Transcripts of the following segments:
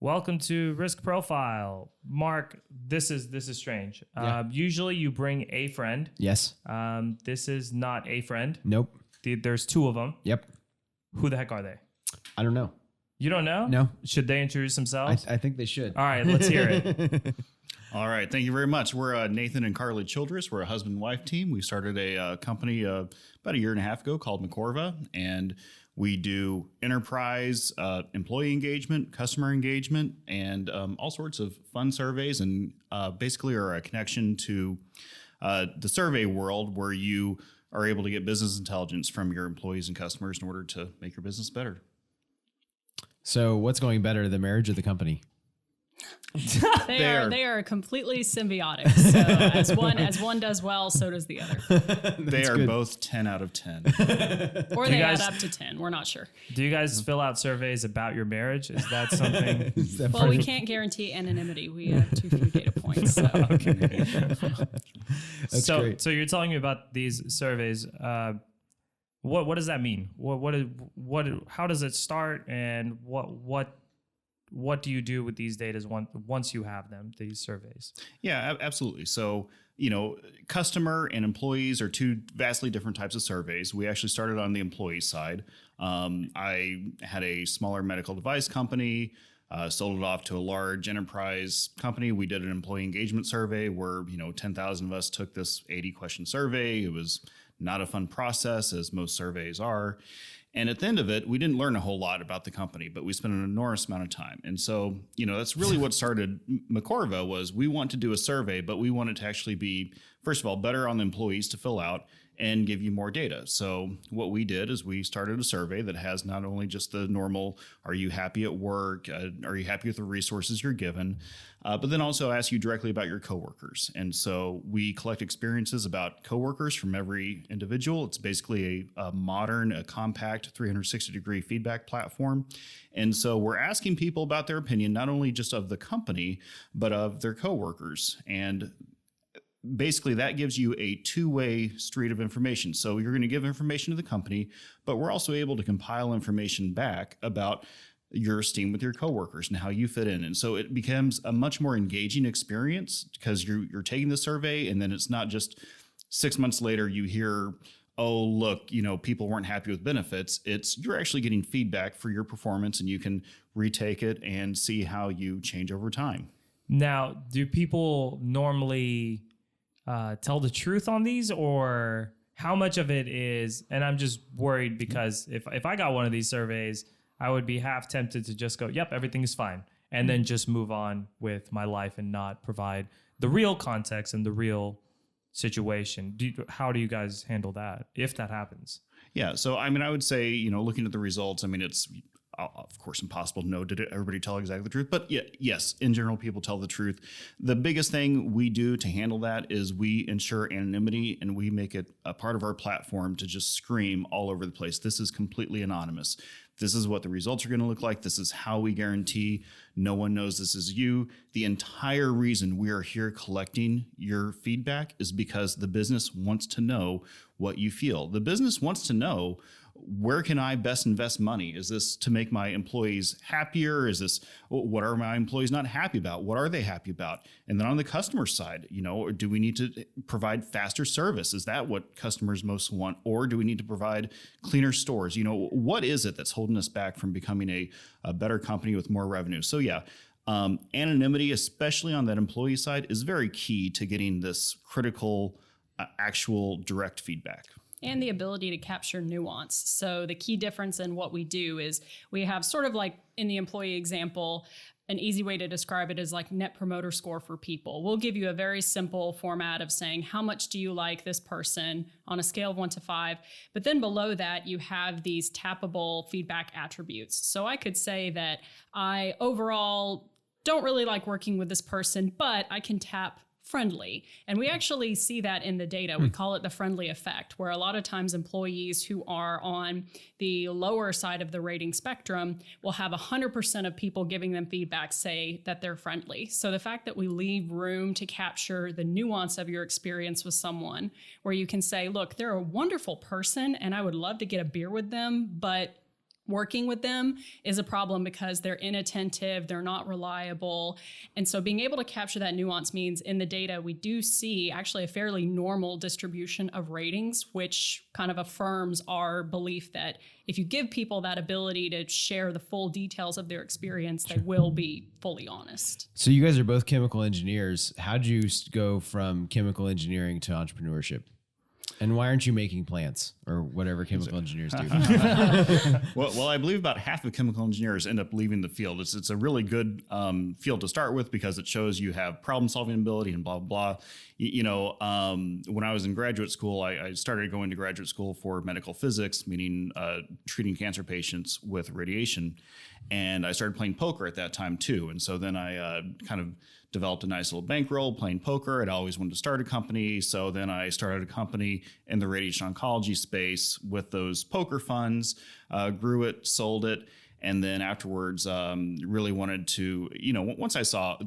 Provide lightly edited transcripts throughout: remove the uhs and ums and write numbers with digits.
Welcome to Risk Profile. Mark, this is strange. Yeah. Usually you bring a friend. Yes. This is not a friend. Nope. There's two of them. Yep. Who the heck are they? I don't know. You don't know? No. Should they introduce themselves? I think they should. All right, let's hear it. All right. Thank you very much. We're Nathan and Carley Childress. We're a husband and wife team. We started a company about a year and a half ago called Macorva, and we do enterprise employee engagement, customer engagement, and all sorts of fun surveys, and basically are a connection to the survey world where you are able to get business intelligence from your employees and customers in order to make your business better. So what's going better, the marriage or the company? They are completely symbiotic. So as one does well, so does the other. They are good. both 10 out of 10. Or they add up to 10. We're not sure. Do you guys fill out surveys about your marriage? Is that something? Well, we can't guarantee anonymity. We have too few data points. So. That's great. So you're telling me about these surveys. What does that mean? How does it start, and what do you do with these data once you have them, these surveys? Yeah, absolutely. So, customer and employees are two vastly different types of surveys. We actually started on the employee side. I had a smaller medical device company, sold it off to a large enterprise company. We did an employee engagement survey where, 10,000 of us took this 80-question survey. It was not a fun process, as most surveys are. And at the end of it, we didn't learn a whole lot about the company, but we spent an enormous amount of time. And so, that's really what started Macorva. Was we want to do a survey, but we want it to actually be, first of all, better on the employees to fill out and give you more data. So what we did is we started a survey that has not only just the normal, are you happy at work? Are you happy with the resources you're given? But then also ask you directly about your coworkers. And so we collect experiences about coworkers from every individual. It's basically a modern, compact 360-degree feedback platform. And so we're asking people about their opinion, not only just of the company, but of their coworkers. And basically, that gives you a two-way street of information. So you're going to give information to the company, but we're also able to compile information back about your esteem with your coworkers and how you fit in. And so it becomes a much more engaging experience because you're taking the survey, and then it's not just 6 months later you hear, oh, look, people weren't happy with benefits. You're actually getting feedback for your performance, and you can retake it and see how you change over time. Now, do people normally tell the truth on these, or how much of it is? And I'm just worried because if I got one of these surveys, I would be half tempted to just go, yep, everything is fine, and then just move on with my life and not provide the real context and the real situation. How do you guys handle that if that happens? Yeah. So, I would say, looking at the results, it's of course impossible to know, did everybody tell exactly the truth? But yes, in general, people tell the truth. The biggest thing we do to handle that is we ensure anonymity, and we make it a part of our platform to just scream all over the place. This is completely anonymous. This is what the results are going to look like. This is how we guarantee no one knows this is you. The entire reason we are here collecting your feedback is because the business wants to know what you feel. The business wants to know, where can I best invest money? Is this to make my employees happier? Is this, what are my employees not happy about? What are they happy about? And then on the customer side, do we need to provide faster service? Is that what customers most want? Or do we need to provide cleaner stores? What is it that's holding us back from becoming a better company with more revenue? So anonymity, especially on that employee side, is very key to getting this critical, actual direct feedback. And the ability to capture nuance. So the key difference in what we do is we have sort of like in the employee example, an easy way to describe it is like net promoter score for people. We'll give you a very simple format of saying, how much do you like this person on a scale of 1 to 5? But then below that, you have these tappable feedback attributes. So I could say that I overall don't really like working with this person, but I can tap friendly. And we actually see that in the data. We call it the friendly effect, where a lot of times employees who are on the lower side of the rating spectrum will have 100% of people giving them feedback say that they're friendly. So the fact that we leave room to capture the nuance of your experience with someone, where you can say, look, they're a wonderful person and I would love to get a beer with them, but working with them is a problem because they're inattentive, they're not reliable. And so being able to capture that nuance means in the data, we do see actually a fairly normal distribution of ratings, which kind of affirms our belief that if you give people that ability to share the full details of their experience, they will be fully honest. So you guys are both chemical engineers. How'd you go from chemical engineering to entrepreneurship? And why aren't you making plants or whatever chemical engineers do? Well, I believe about half of chemical engineers end up leaving the field. It's a really good field to start with because it shows you have problem solving ability and blah, blah, blah. When I was in graduate school, I started going to graduate school for medical physics, meaning treating cancer patients with radiation. And I started playing poker at that time too. And so then I kind of developed a nice little bankroll playing poker. I'd always wanted to start a company. So then I started a company in the radiation oncology space with those poker funds, grew it, sold it. And then afterwards, really wanted to, once I saw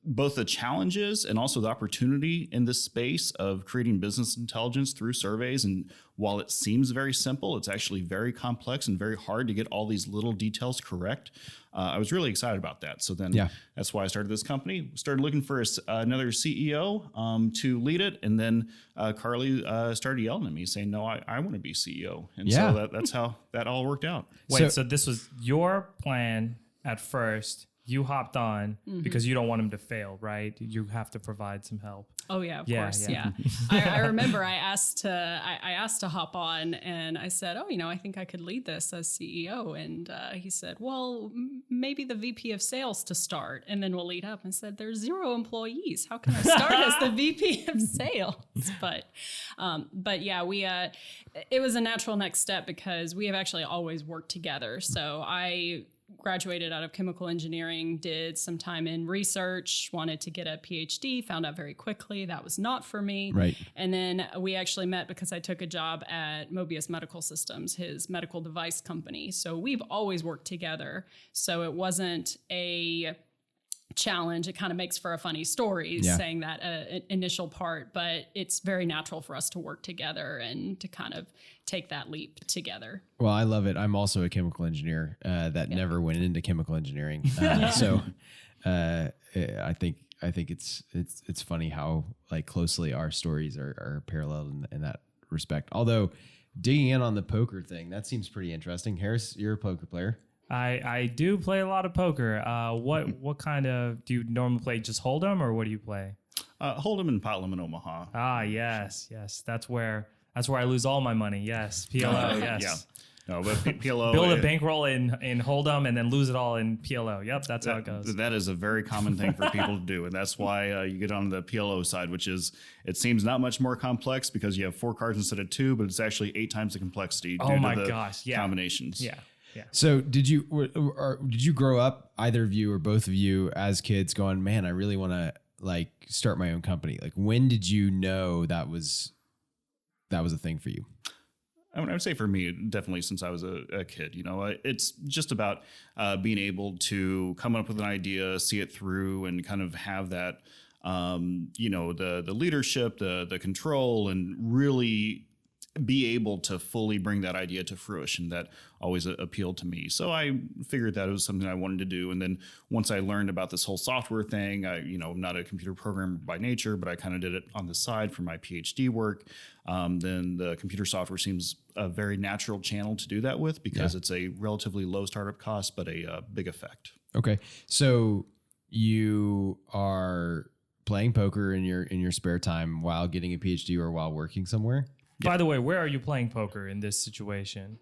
both the challenges and also the opportunity in this space of creating business intelligence through surveys. And while it seems very simple, it's actually very complex and very hard to get all these little details correct. I was really excited about that. So then that's why I started this company. Started looking for another CEO to lead it. And then Carley started yelling at me saying, no, I want to be CEO. And so that's how that all worked out. Wait, so this was your plan at first. You hopped on because you don't want him to fail, right? You have to provide some help. Oh yeah, of course, yeah. I remember I asked to hop on, and I said, I think I could lead this as CEO, and he said, well, maybe the VP of sales to start, and then we'll lead up. And said, there's 0 employees. How can I start as the VP of sales? But yeah, it was a natural next step because we have actually always worked together. So I graduated out of chemical engineering, did some time in research, wanted to get a PhD, found out very quickly that was not for me. Right. And then we actually met because I took a job at Mobius Medical Systems, his medical device company. So we've always worked together. So it wasn't a challenge. It kind of makes for a funny story saying that initial part, but it's very natural for us to work together and to kind of take that leap together. Well, I love it. I'm also a chemical engineer that never went into chemical engineering. So I think it's funny how like closely our stories are paralleled in that respect. Although digging in on the poker thing, that seems pretty interesting. Harris, you're a poker player. I do play a lot of poker. What kind of do you normally play? Just Hold'em, or what do you play? Hold'em and Pot Limit Omaha. Ah, yes. That's where I lose all my money. Yes, PLO. Yes. Yeah. No, but PLO. Build a bankroll in Hold'em and then lose it all in PLO. Yep, that's how it goes. That is a very common thing for people to do, and that's why you get on the PLO side, which is it seems not much more complex because you have 4 cards instead of 2, but it's actually 8 times the complexity. Oh my gosh! Yeah. Combinations. Yeah. Yeah. So did you grow up, either of you or both of you, as kids going, man, I really want to like start my own company? Like, when did you know that was a thing for you? I would say for me, definitely since I was a kid, it's just about being able to come up with an idea, see it through, and kind of have that, the leadership, the control, and really be able to fully bring that idea to fruition. That always appealed to me. So I figured that it was something I wanted to do. And then once I learned about this whole software thing, I'm not a computer programmer by nature, but I kind of did it on the side for my PhD work. Then the computer software seems a very natural channel to do that with because it's a relatively low startup cost, but a big effect. Okay. So you are playing poker in your spare time while getting a PhD or while working somewhere? By the way, where are you playing poker in this situation?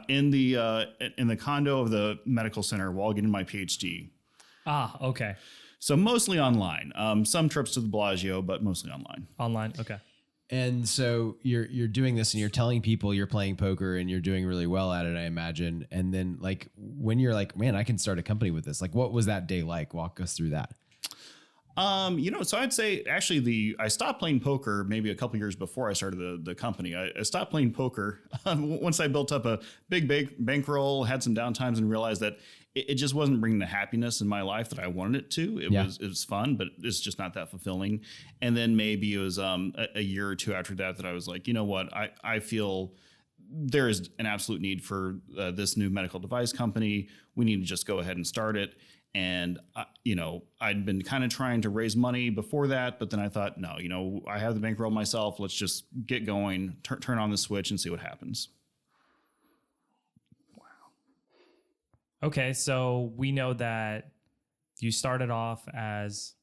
In the condo of the medical center while getting my PhD. Ah, okay. So mostly online. Some trips to the Bellagio, but mostly online. Online, okay. And so you're doing this and you're telling people you're playing poker and you're doing really well at it, I imagine. And then like when you're like, man, I can start a company with this. Like, what was that day like? Walk us through that. So I'd say actually I stopped playing poker maybe a couple years before I started the company. I stopped playing poker once I built up a big bankroll, had some downtimes, and realized that it just wasn't bringing the happiness in my life that I wanted it to. It was fun, but it's just not that fulfilling. And then maybe it was a year or two after that I was like, you know what, I feel there is an absolute need for this new medical device company. We need to just go ahead and start it. And, I'd been kind of trying to raise money before that, but then I thought, no, I have the bankroll myself. Let's just get going, turn on the switch and see what happens. Okay, so we know that you started off as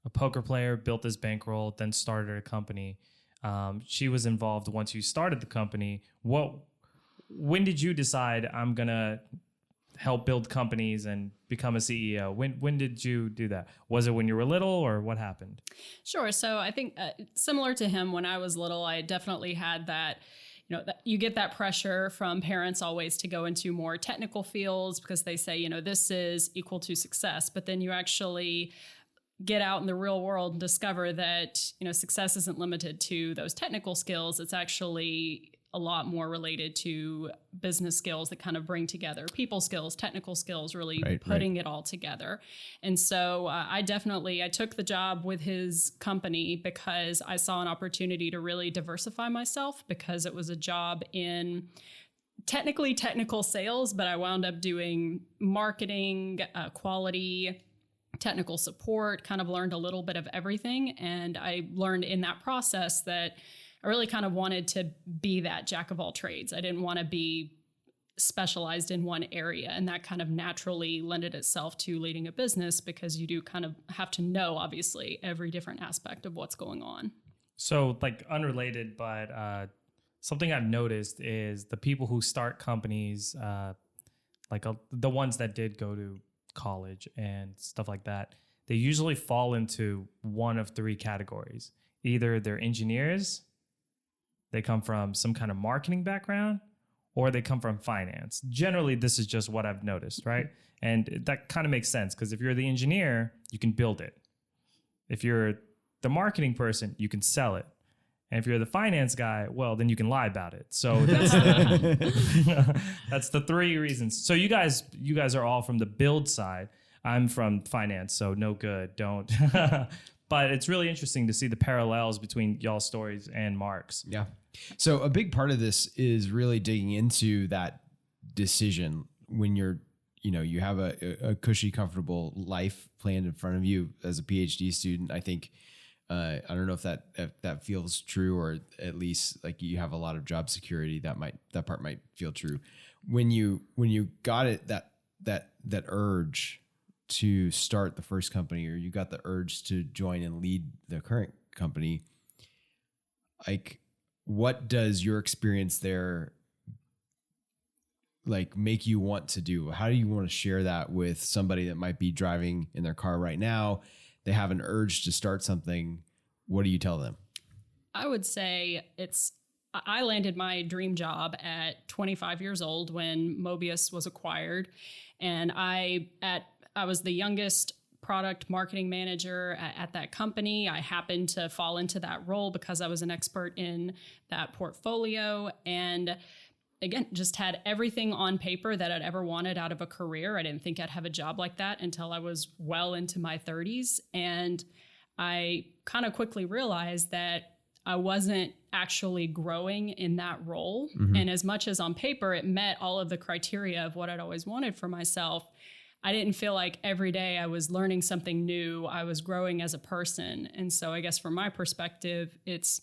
a poker player, built this bankroll, then started a company. She was involved once you started the company. When did you decide I'm gonna help build companies and become a CEO? When did you do that? Was it when you were little, or what happened? Sure. So I think similar to him, when I was little, I definitely had that. You get that pressure from parents always to go into more technical fields because they say, this is equal to success. But then you actually get out in the real world and discover that, success isn't limited to those technical skills. It's actually a lot more related to business skills that kind of bring together people skills, technical skills, really putting it all together. And so I took the job with his company because I saw an opportunity to really diversify myself, because it was a job in technical sales, but I wound up doing marketing, quality, technical support, kind of learned a little bit of everything. And I learned in that process that I really kind of wanted to be that jack of all trades. I didn't want to be specialized in one area. And that kind of naturally lended itself to leading a business, because you do kind of have to know, obviously, every different aspect of what's going on. So, like, unrelated, but something I've noticed is the people who start companies, the ones that did go to college and stuff like that, they usually fall into one of three categories. Either they're engineers, they come from some kind of marketing background, or they come from finance. Generally, this is just what I've noticed, right? And that kind of makes sense, because if you're the engineer, you can build it. If you're the marketing person, you can sell it. And if you're the finance guy, well, then you can lie about it. So that's that's the three reasons. So you guys are all from the build side. I'm from finance, so no good, don't. But it's really interesting to see the parallels between y'all's stories and Mark's. Yeah. So a big part of this is really digging into that decision when you have a cushy, comfortable life planned in front of you as a PhD student. I think, I don't know if that feels true, or at least like you have a lot of job security. That part might feel true. When you got it, that urge to start the first company, or you got the urge to join and lead the current company, like, what does your experience there like make you want to do? How do you want to share that with somebody that might be driving in their car right now? They have an urge to start something. What do you tell them? I would say I landed my dream job at 25 years old when Mobius was acquired. And I was the youngest product marketing manager at that company. I happened to fall into that role because I was an expert in that portfolio. And again, just had everything on paper that I'd ever wanted out of a career. I didn't think I'd have a job like that until I was well into my 30s. And I kind of quickly realized that I wasn't actually growing in that role. Mm-hmm. And as much as on paper it met all of the criteria of what I'd always wanted for myself, I didn't feel like every day I was learning something new. I was growing as a person. And so I guess from my perspective, it's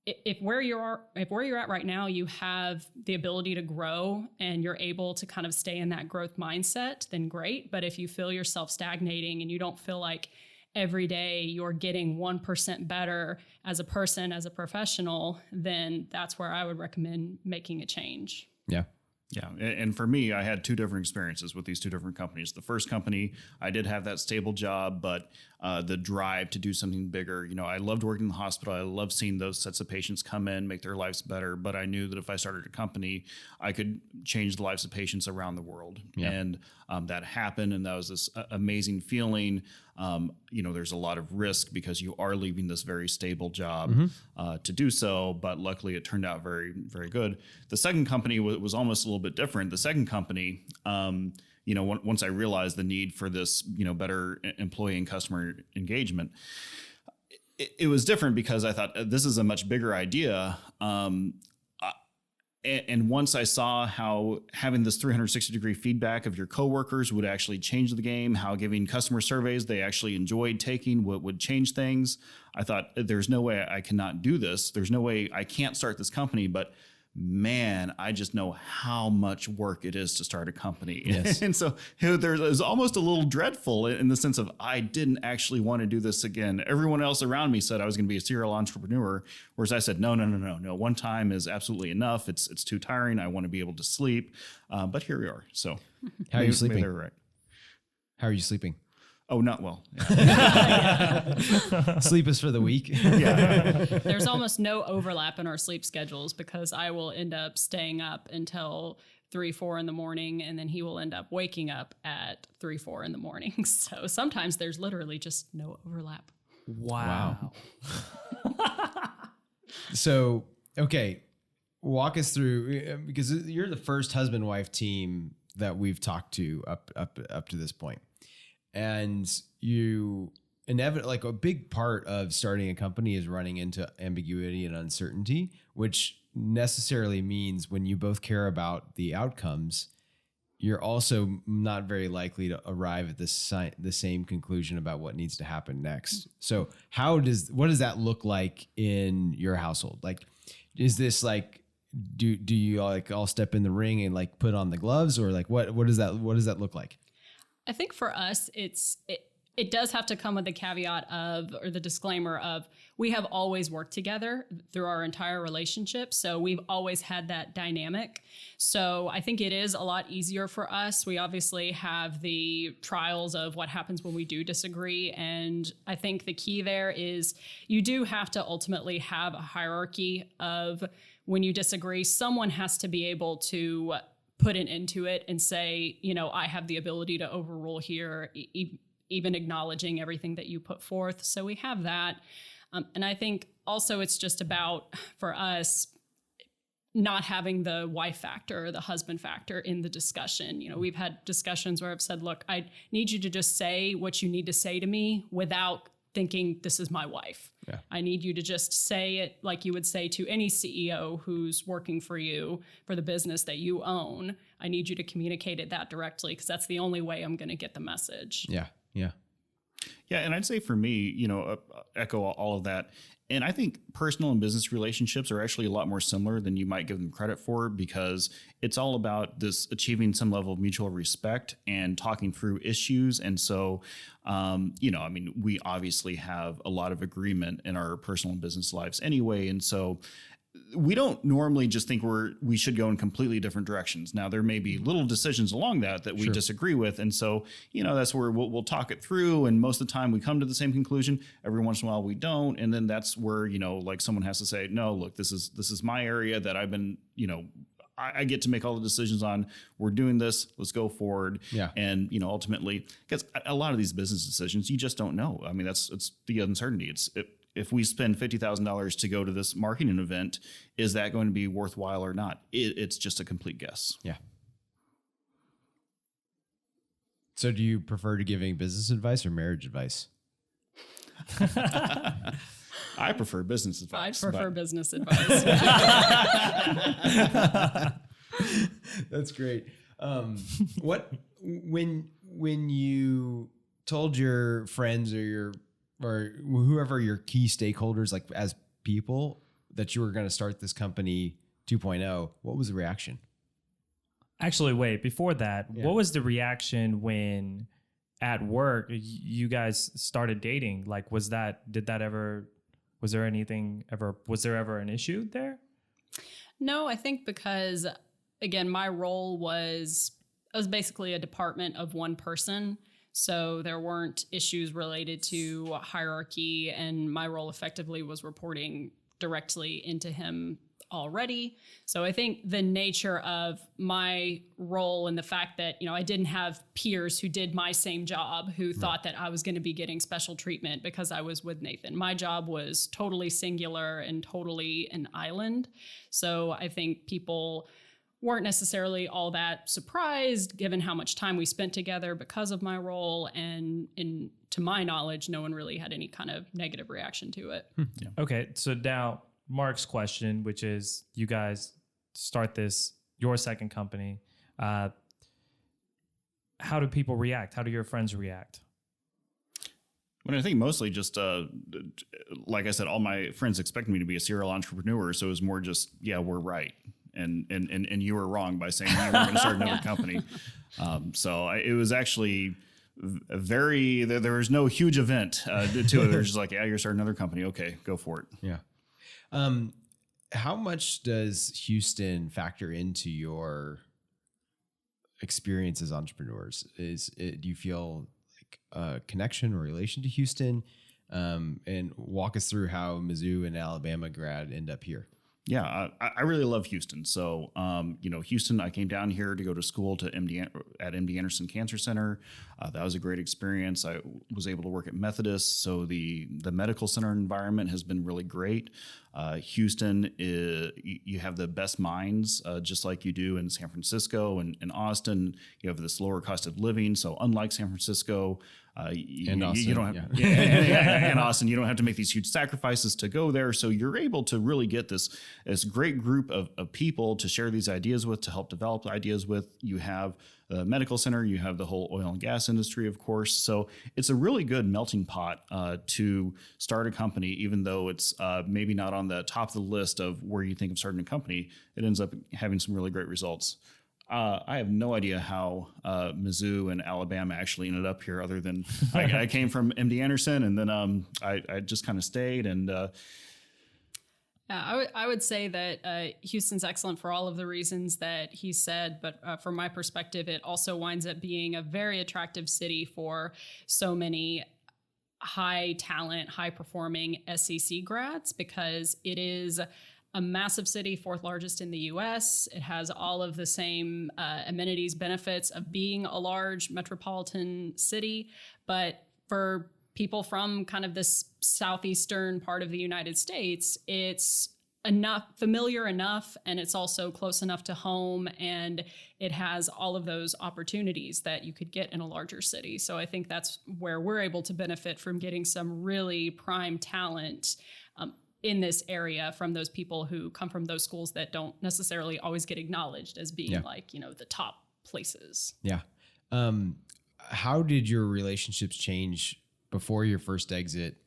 if where you're at right now, you have the ability to grow and you're able to kind of stay in that growth mindset, then great. But if you feel yourself stagnating and you don't feel like every day you're getting 1% better as a person, as a professional, then that's where I would recommend making a change. Yeah. Yeah. And for me, I had two different experiences with these two different companies. The first company, I did have that stable job, but the drive to do something bigger. I loved working in the hospital. I loved seeing those sets of patients come in, make their lives better. But I knew that if I started a company, I could change the lives of patients around the world. Yeah. And that happened. And that was this amazing feeling. There's a lot of risk because you are leaving this very stable job to do so. But luckily, it turned out very, very good. The second company was almost a little bit different. The second company, once I realized the need for this, better employee and customer engagement, it was different because I thought this is a much bigger idea. And once I saw how having this 360-degree feedback of your coworkers would actually change the game, how giving customer surveys they actually enjoyed taking would change things, I thought, there's no way I cannot do this. There's no way I can't start this company. But man, I just know how much work it is to start a company. Yes. And so there's almost a little dreadful in the sense of I didn't actually want to do this again. Everyone else around me said I was going to be a serial entrepreneur, whereas I said, no. One time is absolutely enough. It's too tiring. I want to be able to sleep. But here we are. So How are you sleeping? Maybe they were right. How are you sleeping? Oh, not well. Yeah. Sleep is for the weak. There's almost no overlap in our sleep schedules because I will end up staying up until 3, 4 in the morning, and then he will end up waking up at 3, 4 in the morning. So sometimes there's literally just no overlap. Wow. So, okay, walk us through, because you're the first husband-wife team that we've talked to up to this point. And you inevitably, like a big part of starting a company is running into ambiguity and uncertainty, which necessarily means when you both care about the outcomes, you're also not very likely to arrive at the same conclusion about what needs to happen next. So what does that look like in your household? Like, is this like, do you like all step in the ring and like put on the gloves, or like what does that look like? I think for us, it does have to come with the caveat of, or the disclaimer of, we have always worked together through our entire relationship. So we've always had that dynamic. So I think it is a lot easier for us. We obviously have the trials of what happens when we do disagree. And I think the key there is you do have to ultimately have a hierarchy of when you disagree, someone has to be able to put an end to it and say, I have the ability to overrule here, even acknowledging everything that you put forth. So we have that. And I think also it's just about, for us, not having the wife factor or the husband factor in the discussion. We've had discussions where I've said, look, I need you to just say what you need to say to me without thinking this is my wife. Yeah. I need you to just say it like you would say to any CEO who's working for you for the business that you own. I need you to communicate it that directly because that's the only way I'm going to get the message. Yeah. Yeah, and I'd say for me, echo all of that. And I think personal and business relationships are actually a lot more similar than you might give them credit for, because it's all about this achieving some level of mutual respect and talking through issues. And so, we obviously have a lot of agreement in our personal and business lives anyway. And so we don't normally just think we should go in completely different directions. Now, there may be little decisions along that we Sure. disagree with. And so, that's where we'll talk it through. And most of the time we come to the same conclusion. Every once in a while we don't. And then that's where, like someone has to say, no, look, this is my area that I've been, I get to make all the decisions on. We're doing this. Let's go forward. Yeah. And, ultimately, because a lot of these business decisions, you just don't know. I mean, it's the uncertainty. If we spend $50,000 to go to this marketing event, is that going to be worthwhile or not? It's just a complete guess. Yeah. So do you prefer to giving business advice or marriage advice? I prefer business advice. I prefer business advice. That's great. When you told your friends or whoever your key stakeholders, like as people, that you were going to start this company 2.0, what was the reaction? Actually, wait, before that, Yeah. What was the reaction when at work you guys started dating? Like, was there ever an issue there? No, I think because, again, my role was basically a department of one person. So there weren't issues related to hierarchy, and my role effectively was reporting directly into him already. So I think the nature of my role and the fact that, I didn't have peers who did my same job who thought that I was going to be getting special treatment because I was with Nathan. My job was totally singular and totally an island. So I think people weren't necessarily all that surprised given how much time we spent together because of my role. And to my knowledge, no one really had any kind of negative reaction to it. Yeah. Okay, so now Mark's question, which is you guys start your second company. How do people react? How do your friends react? Well, I think mostly just, like I said, all my friends expect me to be a serial entrepreneur. So it was more just, yeah, we're right. And you were wrong by saying you were going to start another company. It was actually there was no huge event to it. They're just like, yeah, you're starting another company. Okay, go for it. Yeah. How much does Houston factor into your experience as entrepreneurs? Do you feel like a connection or relation to Houston? And walk us through how Mizzou and Alabama grad end up here. Yeah, I really love Houston. So, Houston, I came down here to go to school at MD Anderson Cancer Center. That was a great experience. I was able to work at Methodist. So the medical center environment has been really great. Houston, you have the best minds, just like you do in San Francisco and Austin. You have this lower cost of living. So unlike San Francisco, and Austin, you don't have, and Austin, you don't have to make these huge sacrifices to go there. So you're able to really get this great group of people to share these ideas with, to help develop ideas with. You have the medical center, you have the whole oil and gas industry, of course. So it's a really good melting pot to start a company, even though it's maybe not on the top of the list of where you think of starting a company. It ends up having some really great results. I have no idea how Mizzou and Alabama actually ended up here, other than I came from MD Anderson, and then I just kind of stayed. And I would say that Houston's excellent for all of the reasons that he said, but from my perspective, it also winds up being a very attractive city for so many high talent, high performing SEC grads, because it is a massive city, fourth largest in the US. It has all of the same amenities, benefits of being a large metropolitan city. But for people from kind of this southeastern part of the United States, it's familiar enough, and it's also close enough to home, and it has all of those opportunities that you could get in a larger city. So I think that's where we're able to benefit from getting some really prime talent in this area from those people who come from those schools that don't necessarily always get acknowledged as being the top places. Yeah. How did your relationships change before your first exit,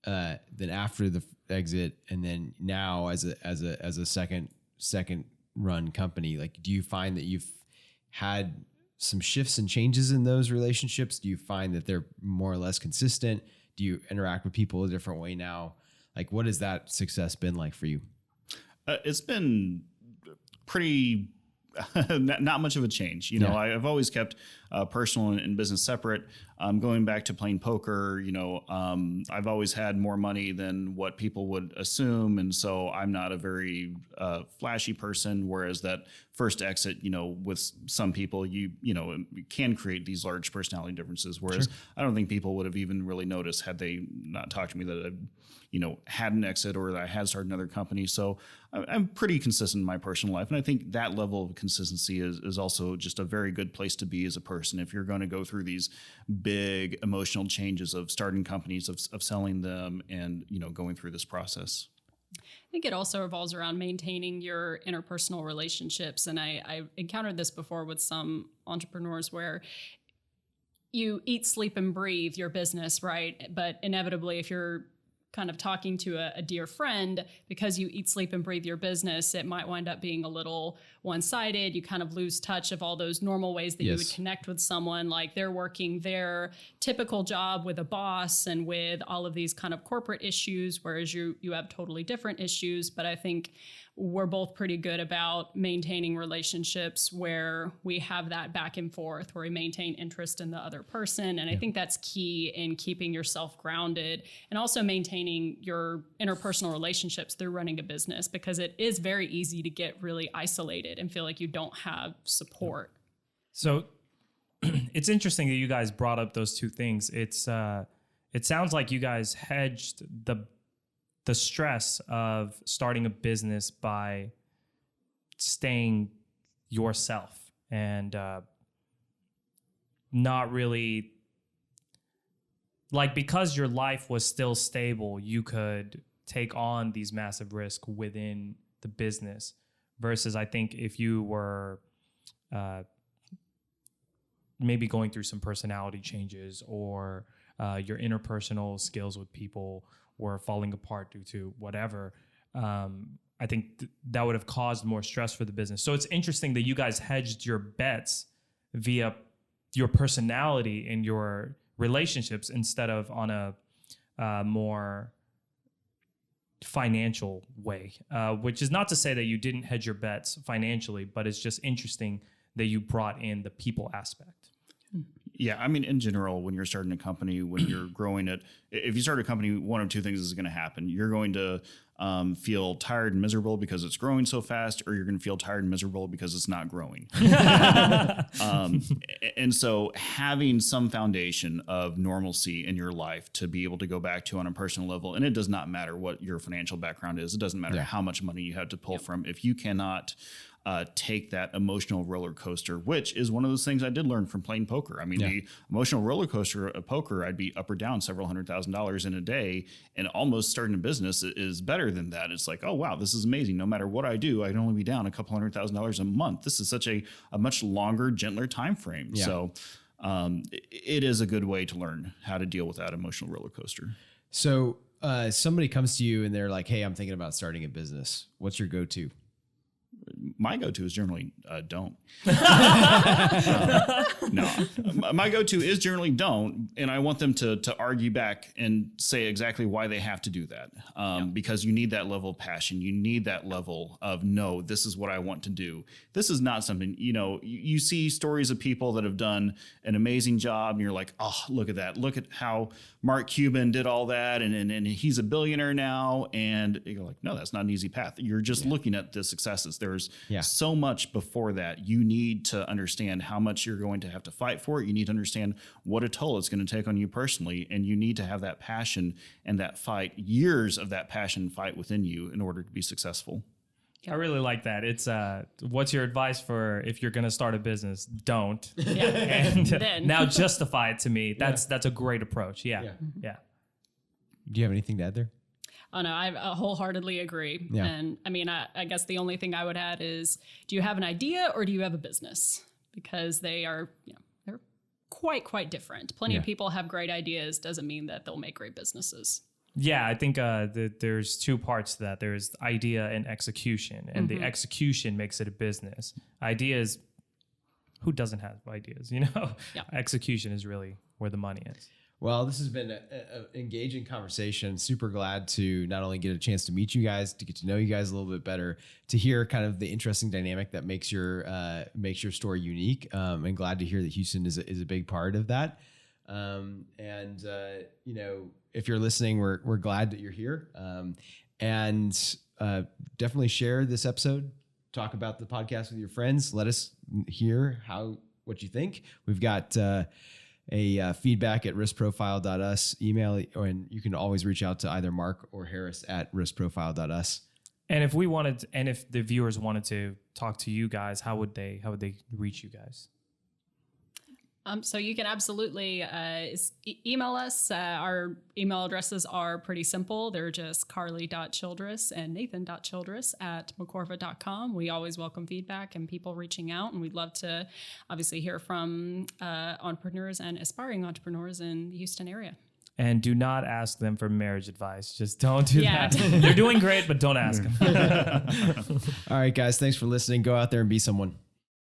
then after the exit, and then now as a second run company? Like, do you find that you've had some shifts and changes in those relationships? Do you find that they're more or less consistent? Do you interact with people a different way now? Like, what has that success been like for you? It's been pretty not much of a change. I've always kept personal and business separate. Going back to playing poker, I've always had more money than what people would assume. And so I'm not a very flashy person, whereas that first exit, with some people, you can create these large personality differences. Whereas I don't think people would have even really noticed had they not talked to me that I had an exit or that I had started another company. So I'm pretty consistent in my personal life. And I think that level of consistency is also just a very good place to be as a person. If you're going to go through these big emotional changes of starting companies, of selling them, and, going through this process. I think it also revolves around maintaining your interpersonal relationships. And I encountered this before with some entrepreneurs where you eat, sleep, and breathe your business, right? But inevitably, if you're kind of talking to a dear friend, because you eat, sleep, and breathe your business, it might wind up being a little one-sided. You kind of lose touch of all those normal ways that you would connect with someone. Like, they're working their typical job with a boss and with all of these kind of corporate issues, whereas you have totally different issues. But I think we're both pretty good about maintaining relationships where we have that back and forth, where we maintain interest in the other person. And I think that's key in keeping yourself grounded and also maintaining your interpersonal relationships through running a business, because it is very easy to get really isolated and feel like you don't have support. So it's interesting that you guys brought up those two things. It sounds like you guys hedged the stress of starting a business by staying yourself and not really, like, because your life was still stable, you could take on these massive risks within the business, versus I think if you were maybe going through some personality changes or your interpersonal skills with people were falling apart due to whatever, I think that would have caused more stress for the business. So it's interesting that you guys hedged your bets via your personality and your relationships instead of on a more financial way, which is not to say that you didn't hedge your bets financially, but it's just interesting that you brought in the people aspect. Yeah, I mean, in general, when you're starting a company, when you're growing it, if you start a company, one of two things is going to happen. You're going to feel tired and miserable because it's growing so fast, or you're going to feel tired and miserable because it's not growing. And so having some foundation of normalcy in your life to be able to go back to on a personal level, and it does not matter what your financial background is. It doesn't matter how much money you have to pull from. If you cannot take that emotional roller coaster, which is one of those things I did learn from playing poker. I mean, the emotional roller coaster of poker, I'd be up or down several $100,000 in a day, and almost starting a business is better than that. It's like, oh, wow, this is amazing. No matter what I do, I can only be down a couple $100,000 a month. This is such a much longer, gentler time frame. Yeah. So it is a good way to learn how to deal with that emotional roller coaster. So somebody comes to you and they're like, hey, I'm thinking about starting a business. What's your go-to? My go-to is generally don't. No, my go-to is generally don't, and I want them to argue back and say exactly why they have to do that. Because you need that level of passion. You need that level of, no, this is what I want to do. This is not something, you see stories of people that have done an amazing job, and you're like, oh, look at that. Look at how Mark Cuban did all that, and he's a billionaire now. And you're like, no, that's not an easy path. You're just looking at the successes. There's so much before that. You need to understand how much you're going to have to fight for it. You need to understand what a toll it's going to take on you personally. And you need to have that passion and that fight, years of that passion fight within you in order to be successful. I really like that. It's what's your advice for if you're going to start a business? Don't. Yeah. And now justify it to me. That's a great approach. Yeah. Do you have anything to add there? Oh, no, I wholeheartly agree. Yeah. And I mean, I guess the only thing I would add is, do you have an idea or do you have a business? Because they are, they're quite different. Plenty of people have great ideas. Doesn't mean that they'll make great businesses. Yeah, I think there's two parts to that. There's idea and execution, and the execution makes it a business. Ideas, who doesn't have ideas? Execution is really where the money is. Well, this has been an engaging conversation. Super glad to not only get a chance to meet you guys, to get to know you guys a little bit better, to hear kind of the interesting dynamic that makes your story unique. And glad to hear that Houston is a big part of that. If you're listening, we're glad that you're here. And definitely share this episode. Talk about the podcast with your friends. Let us hear what you think. We've got a feedback at riskprofile.us email, and you can always reach out to either Mark or Harris at riskprofile.us. And if the viewers wanted to talk to you guys, how would they reach you guys? So you can absolutely email us. Our email addresses are pretty simple. They're just carley.childress and nathan.childress at macorva.com. We always welcome feedback and people reaching out, and we'd love to obviously hear from entrepreneurs and aspiring entrepreneurs in the Houston area. And do not ask them for marriage advice. Just don't do that. They're doing great, but don't ask them. All right, guys. Thanks for listening. Go out there and be someone.